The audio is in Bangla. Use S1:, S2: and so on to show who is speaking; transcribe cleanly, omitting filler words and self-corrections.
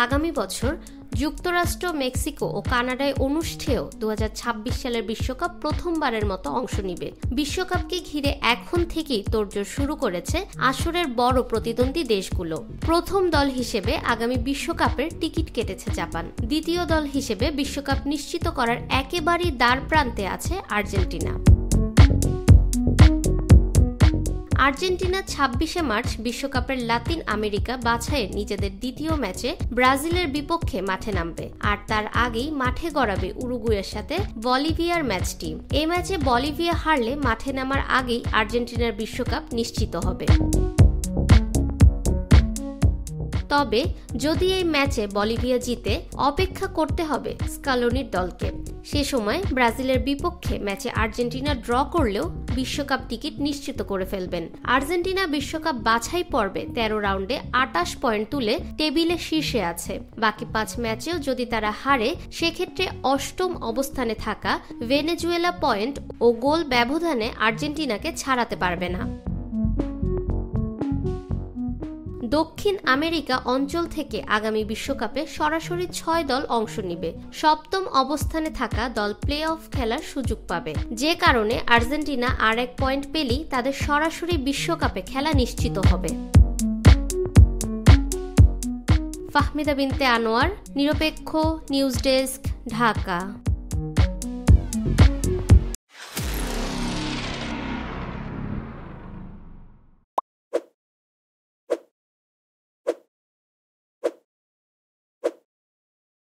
S1: আগামী বছর যুক্তরাষ্ট্র, মেক্সিকো ও কানাডায় অনুষ্ঠেয় 2026 সালের বিশ্বকাপ প্রথমবারের মতো অংশ নিবে। বিশ্বকাপকে ঘিরে এখন থেকেই তোড়জোড় শুরু করেছে আসরের বড় প্রতিদ্বন্দ্বী দেশগুলো। প্রথম দল হিসেবে আগামী বিশ্বকাপের টিকিট কেটেছে জাপান। দ্বিতীয় দল হিসেবে বিশ্বকাপ নিশ্চিত করার একেবারেই দ্বার প্রান্তে আছে আর্জেন্টিনা। আর্জেন্টিনা 26শে মার্চ বিশ্বকাপের লাতিন আমেরিকা বাছাইয়ের নিজেদের দ্বিতীয় ম্যাচে ব্রাজিলের বিপক্ষে মাঠে নামবে, আর তার আগেই মাঠে গড়াবে উরুগুয়ের সাথে বলিভিয়ার ম্যাচটি। এই ম্যাচে বলিভিয়া হারলে মাঠে নামার আগেই আর্জেন্টিনার বিশ্বকাপ নিশ্চিত হবে। তবে যদি এই ম্যাচে বলিভিয়া জিতে, অপেক্ষা করতে হবে স্কালোনির দলকে। সে সময় ব্রাজিলের বিপক্ষে ম্যাচে আর্জেন্টিনা ড্র করলেও বিশ্বকাপ টিকিট নিশ্চিত করে ফেলবেন। আর্জেন্টিনা বিশ্বকাপ বাছাই পর্বে 13 রাউন্ডে 28 পয়েন্ট তুলে টেবিলে শীর্ষে আছে। বাকি 5 ম্যাচেও যদি তারা হারে, সেক্ষেত্রে অষ্টম অবস্থানে থাকা ভেনেজুয়েলা পয়েন্ট ও গোল ব্যবধানে আর্জেন্টিনাকে ছাড়াতে পারবে না। দক্ষিণ আমেরিকা অঞ্চল থেকে আগামী বিশ্বকাপে সরাসরি 6 দল অংশ নিবে। সপ্তম অবস্থানে থাকা দল প্লে অফ খেলার সুযোগ পাবে, যে কারণে আর্জেন্টিনা আর 1 পয়েন্ট পেলেই তাদের সরাসরি বিশ্বকাপে খেলা নিশ্চিত হবে। ফাহমিদা বিনতে আনোয়ার, নিরপেক্ষ নিউজ ডেস্ক, ঢাকা।